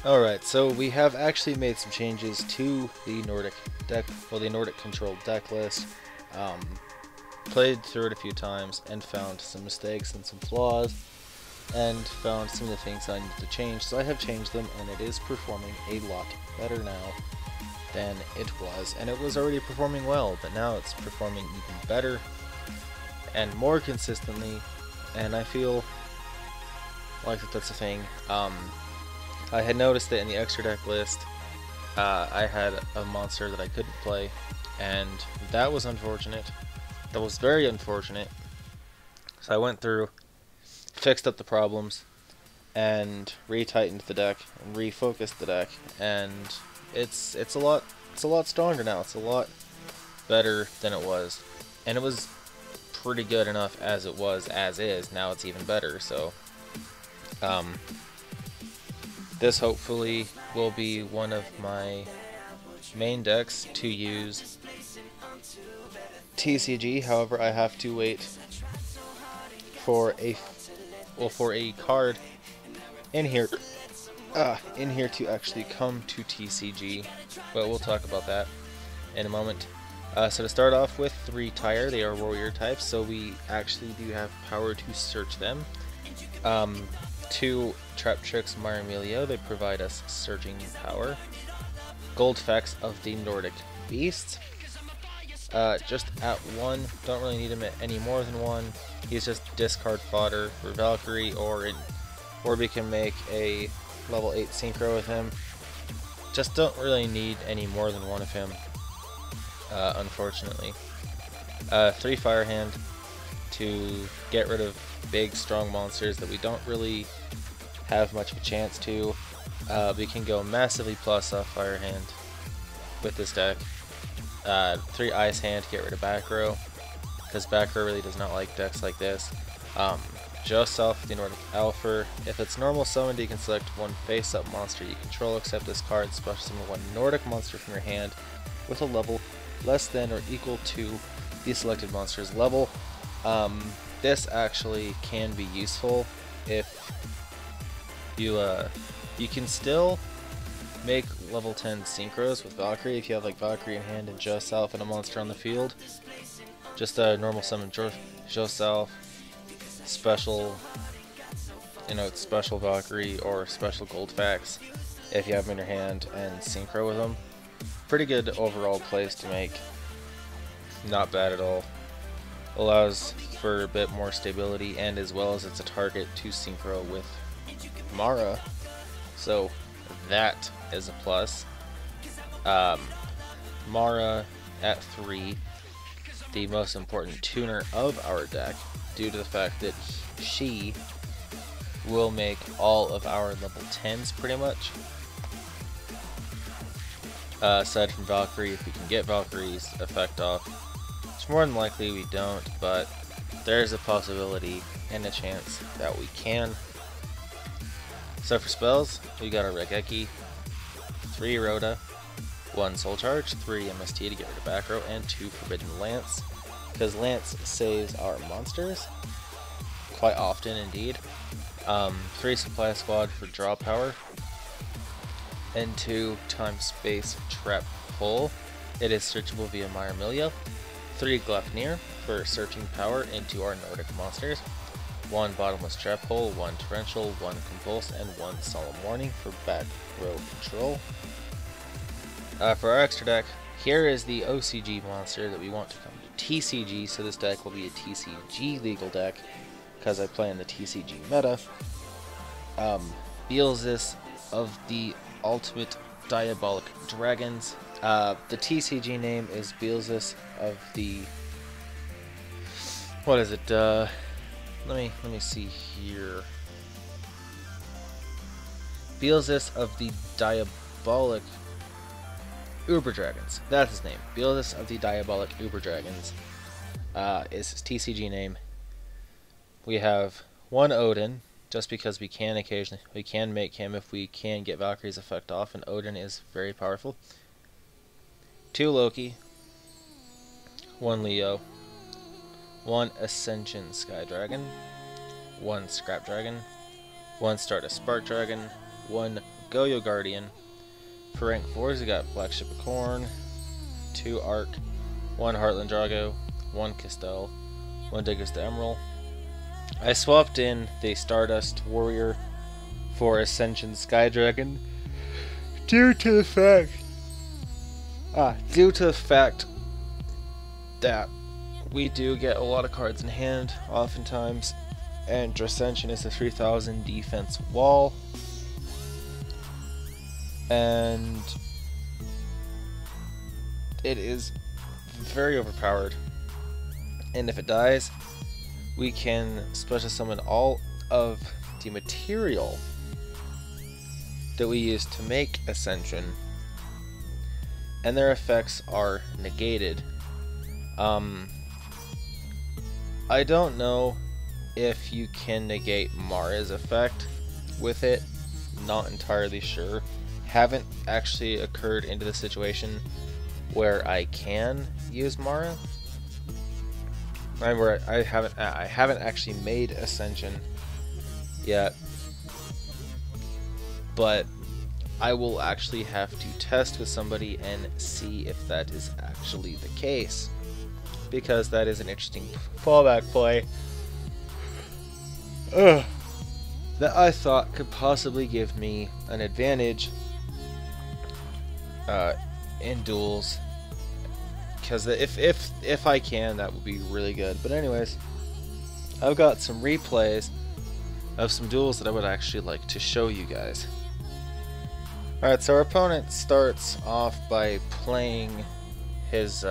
Alright, so we have actually made some changes to the Nordic deck, well, the Nordic Control Deck list. Um, Played through it a few times and found some mistakes and some flaws, and found some of the things I needed to change. So I have changed them, and it is performing a lot better now than it was. And it was already performing well, but now it's performing even better and more consistently, and I feel like that's a thing. I had noticed that in the extra deck list, I had a monster that I couldn't play, and that was unfortunate. That was very unfortunate. So I went through, fixed up the problems, and retightened the deck, and refocused the deck, and it's a lot stronger now. It's a lot better than it was, and it was pretty good enough as it was as is. Now it's even better. So this hopefully will be one of my main decks to use TCG. However, I have to wait for a card in here to actually come to TCG, but we'll talk about that in a moment. So to start off with, 3 Tire, they are warrior types, so we actually do have power to search them. 2 Trap Tricks Marmilio, they provide us searching power. Gold Facts of the Nordic Beasts. Just at 1, don't really need him at any more than 1. He's just discard fodder for Valkyrie, or we can make a level 8 synchro with him. Just don't really need any more than 1 of him, unfortunately. 3 Firehand to get rid of big, strong monsters that we don't really have much of a chance to. We can go massively plus off Firehand with this deck. 3 Ice Hand to get rid of back row, because back row really does not like decks like this. Joseph, the Nordic Alpha. If it's normal summoned, you can select 1 face-up monster you control, except this card, special summon 1 Nordic monster from your hand with a level less than or equal to the selected monster's level. This actually can be useful if you can still make level 10 synchros with Valkyrie if you have like Valkyrie in hand and Joseph and a monster on the field. Just a normal summon Joseph, special Valkyrie or special Gold Facts if you have them in your hand, and synchro with them. Pretty good overall place to make. Not bad at all. Allows for a bit more stability, and as well as it's a target to synchro with Mara, so that is a plus. Mara at 3, the most important tuner of our deck, due to the fact that she will make all of our level 10s pretty much. Aside from Valkyrie, if we can get Valkyrie's effect off, it's more than likely we don't, but there's a possibility and a chance that we can. So for spells, we got a Regeki, 3 Rhoda, 1 Soul Charge, 3 MST to get rid of back row, and 2 Forbidden Lance, because Lance saves our monsters quite often indeed. 3 Supply Squad for draw power, and 2 Time Space Trap Hole. It is searchable via Marmilio. 3 Gleipnir for searching power into our Nordic monsters. 1 Bottomless Trap Hole, 1 Torrential, 1 Convulse, and 1 Solemn Warning for back row control. For our extra deck, here is the OCG monster that we want to come to TCG, so this deck will be a TCG legal deck, because I play in the TCG meta. Beelzis of the Ultimate Diabolic Dragons. The TCG name is Beelzis of the... what is it? Let me see here. Beelzis of the Diabolic Uber Dragons. That's his name. Beelzis of the Diabolic Uber Dragons is his TCG name. We have 1 Odin, just because we can make him if we can get Valkyrie's effect off, and Odin is very powerful. 2 Loki, 1 Leo, 1 Ascension Sky Dragon, 1 Scrap Dragon, 1 Stardust Spark Dragon, 1 Goyo Guardian. For rank 4s, we got Black Ship of Corn, 2 Arc, 1 Heartland Drago, 1 Kistel, 1 Digger's the Emerald. I swapped in the Stardust Warrior for Ascension Sky Dragon due to the fact that we do get a lot of cards in hand oftentimes, and Ascension is a 3000 defense wall, and it is very overpowered, and if it dies, we can special summon all of the material that we use to make Ascension, and their effects are negated. I don't know if you can negate Mara's effect with it, not entirely sure. Haven't actually occurred into the situation where I can use Mara. I haven't actually made Ascension yet, but I will actually have to test with somebody and see if that is actually the case, because that is an interesting fallback play that I thought could possibly give me an advantage in duels, because if I can, that would be really good. But anyways, I've got some replays of some duels that I would actually like to show you guys. Alright, so our opponent starts off by playing his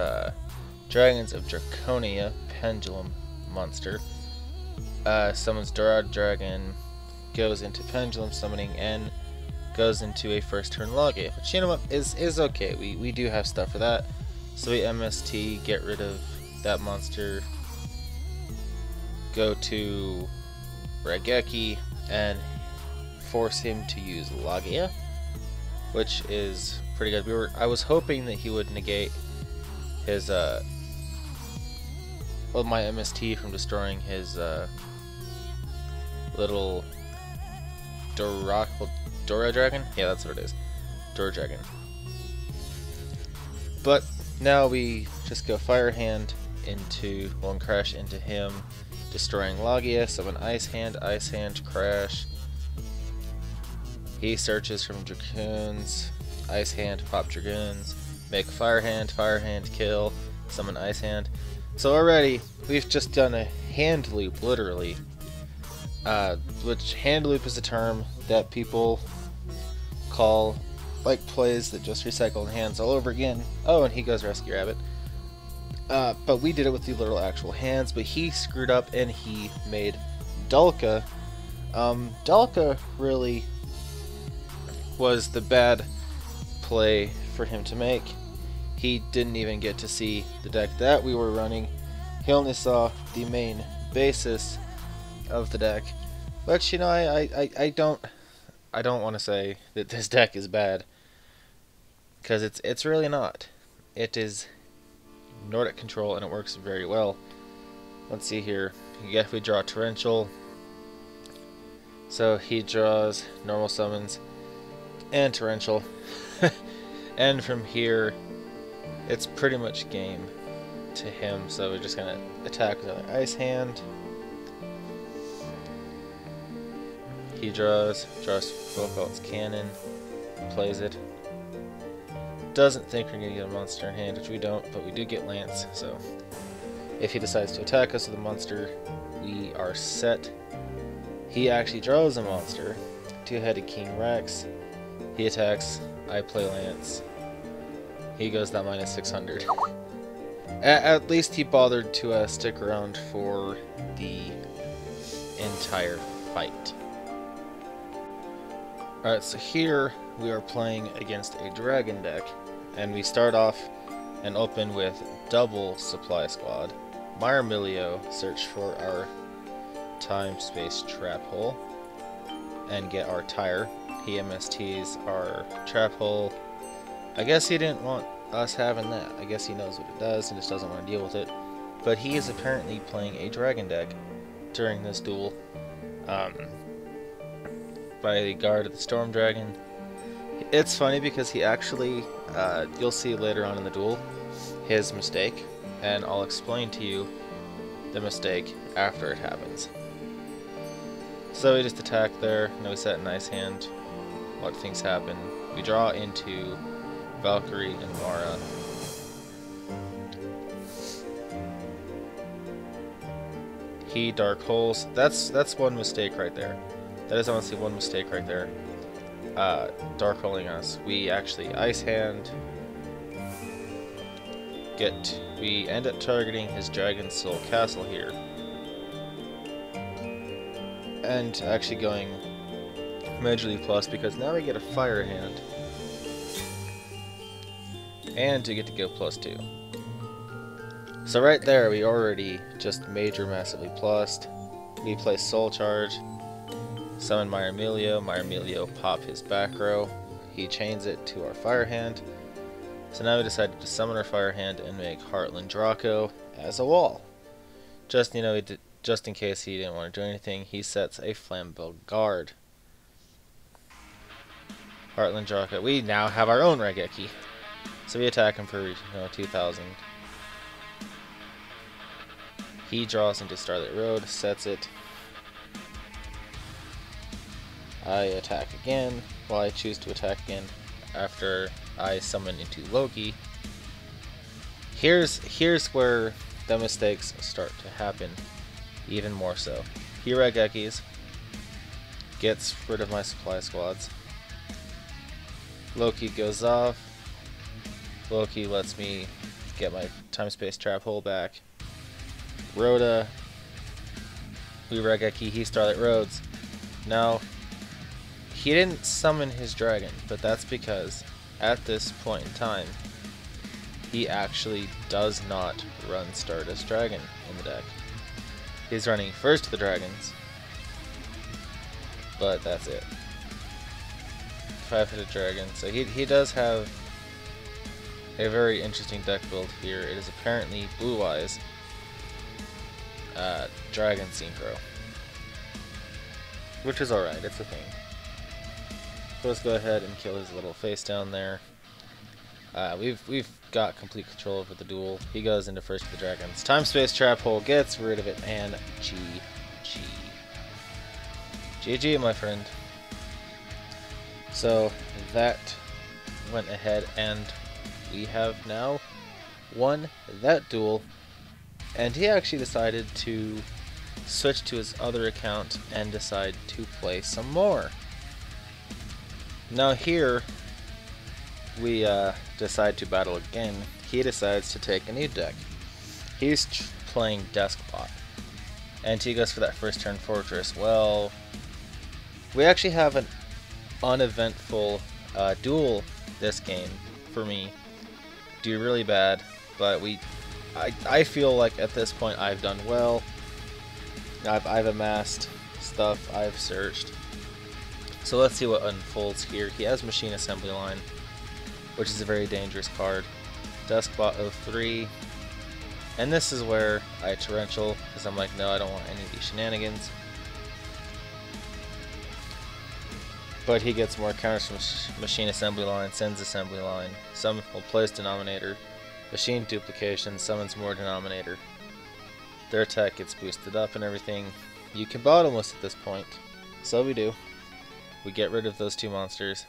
Dragons of Draconia Pendulum monster. Summons Dorado Dragon, goes into Pendulum summoning, and goes into a first turn Logia, which, you know what, is okay. We do have stuff for that. So we MST, get rid of that monster, go to Raigeki, and force him to use Logia, which is pretty good. I was hoping that he would negate his my MST from destroying his little Dora Dragon? Yeah, that's what it is. Dora Dragon. But now we just go Fire Hand into one crash into him, destroying Logia, summon Ice Hand, crash. He searches from Dragoons, Ice Hand, pop Dragoons, make Fire Hand, kill, summon Ice Hand. So already, we've just done a hand loop, literally. Which hand loop is a term that people call like plays that just recycle hands all over again. Oh, and he goes Rescue Rabbit. But we did it with the literal actual hands, but he screwed up and he made Dulka. Dulka really was the bad play for him to make. He didn't even get to see the deck that we were running. He only saw the main basis of the deck. But you know, I don't want to say that this deck is bad, because it's really not. It is Nordic Control and it works very well. Let's see here. If we draw Torrential, so he draws normal summons and Torrential, and from here it's pretty much game to him. So we're just gonna attack with another Ice Hand. He draws Philip's Cannon, plays it. Doesn't think we're gonna get a monster in hand, which we don't, but we do get Lance, so if he decides to attack us with a monster, we are set. He actually draws a monster, two-headed King Rex. He attacks, I play Lance. He goes that minus 600. At least he bothered to stick around for the entire fight. Alright, so here we are playing against a dragon deck, and we start off and open with double Supply Squad. Myrmilio, search for our time-space trap hole, and get our tire. He MSTs our trap hole. I guess he didn't want us having that. I guess he knows what it does and just doesn't want to deal with it. But he is apparently playing a dragon deck during this duel. By the guard of the Storm Dragon, It's funny because he actually, you'll see later on in the duel, his mistake, and I'll explain to you the mistake after it happens. So we just attack there, now we set a nice hand, a lot of things happen. We draw into Valkyrie and Mara. He dark holes. That's one mistake right there. That is honestly one mistake right there. Dark holing us. We actually ice hand. We end up targeting his Dragon Soul Castle here. And actually going majorly plus because now we get a fire hand. And we get to go +2. So right there we already just massively plussed. We play Soul Charge. Summon Myrmilio, pop his back row. He chains it to our fire hand. So now we decided to summon our fire hand and make Heartland Draco as a wall. Just, you know, just in case he didn't want to do anything, he sets a Flambeau Guard. Heartland Draco. We now have our own Regeki. So we attack him for, 2000. He draws into Starlight Road, sets it. I attack again. Well, I choose to attack again after I summon into Loki. Here's where the mistakes start to happen, even more so. He Regekis, gets rid of my supply squads. Loki goes off. Loki lets me get my time-space trap hole back. Rhoda, we Regeki, he Starlight Roads. Now, he didn't summon his dragon, but that's because at this point in time, he actually does not run Stardust Dragon in the deck. He's running first the dragons, but that's it. 5-headed dragon. So he does have a very interesting deck build here. It is apparently Blue Eyes Dragon Synchro, which is alright, it's a thing. So let's go ahead and kill his little face down there. We've got complete control over the duel. He goes into first of the dragons. Time Space Trap Hole gets rid of it, and GG. GG, my friend. So that went ahead, and we have now won that duel. And he actually decided to switch to his other account and decide to play some more. Now here, we decide to battle again. He decides to take a new deck. He's playing Deskbot. And he goes for that first turn Fortress. Well, we actually have an uneventful duel this game for me. Do really bad, but I feel like at this point I've done well. I've amassed stuff, I've searched. So let's see what unfolds here. He has Machine Assembly Line, which is a very dangerous card. Deskbot 03. And this is where I torrential, because I'm like, no, I don't want any of these shenanigans. But he gets more counters from Machine Assembly Line, sends Assembly Line. Some will place Denominator. Machine Duplication summons more Denominator. Their attack gets boosted up and everything. You can bottomless at this point. So we do. We get rid of those two monsters.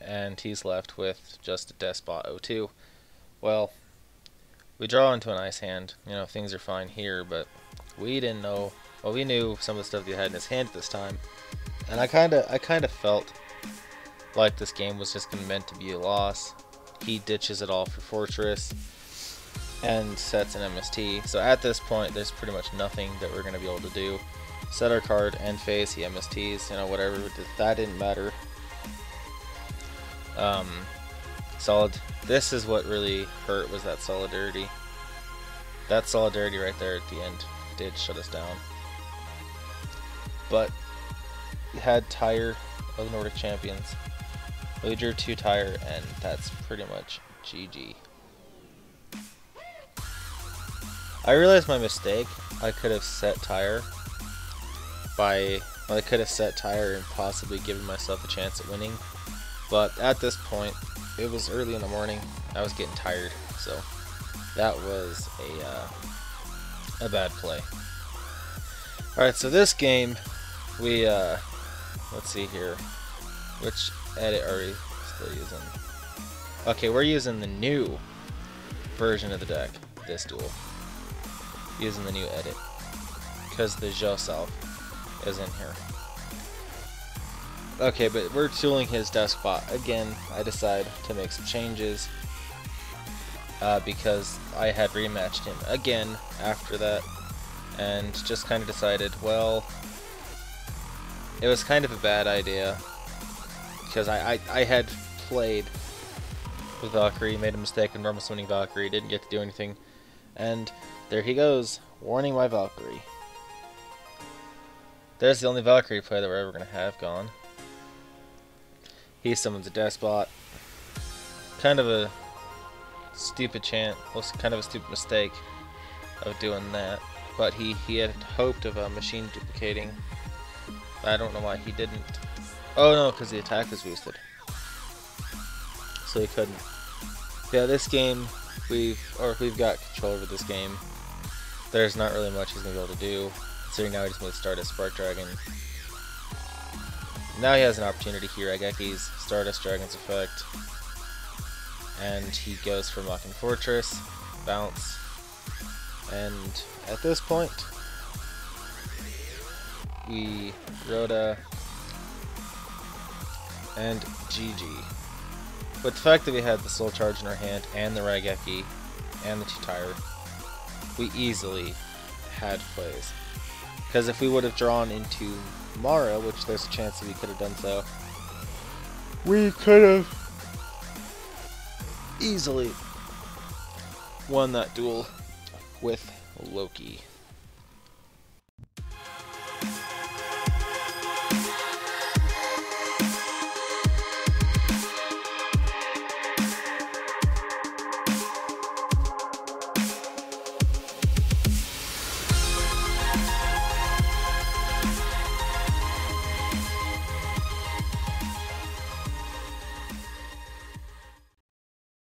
And he's left with just a Deskbot 02. Well, we draw into an ice hand. You know, things are fine here, but we didn't know. Well, we knew some of the stuff he had in his hand at this time. And I kind of felt like this game was just meant to be a loss. He ditches it all for Fortress and sets an MST. So at this point, there's pretty much nothing that we're going to be able to do. Set our card, end phase, he MSTs, you know, whatever. That didn't matter. Solid. This is what really hurt, was that Solidarity. That Solidarity right there at the end did shut us down. But we had Tire of the Nordic Champions. We drew 2 Tire, and that's pretty much GG. I realized my mistake. I could have set Tire and possibly given myself a chance at winning. But at this point, it was early in the morning. I was getting tired, so that was a bad play. Alright, so this game, we, let's see here. Which edit are we still using? Okay, we're using the new version of the deck, this duel. Using the new edit. Because the Joseph is in here. Okay, but we're dueling his despot. Again, I decided to make some changes. Because I had rematched him again after that. And just kind of decided, well, it was kind of a bad idea. Because I had played with Valkyrie, made a mistake in normal summoning Valkyrie, didn't get to do anything. And there he goes, warning my Valkyrie. There's the only Valkyrie play that we're ever going to have gone. He summons a despot. Kind of a stupid kind of a stupid mistake of doing that. But he had hoped of machine duplicating. I don't know why he didn't. Oh no, because the attack is boosted. So he couldn't. Yeah, this game, we've got control over this game. There's not really much he's going to be able to do. Considering now he just made Stardust Spark Dragon. Now he has an opportunity here. Raigekki's Stardust Dragon's effect. And he goes for Mocking Fortress. Bounce. And at this point, we Rhoda and GG. But the fact that we had the Soul Charge in our hand and the Raigekki and the Two-Tire, we easily had plays. Because if we would have drawn into Mara, which there's a chance that we could have done so, we could have easily won that duel with Loki.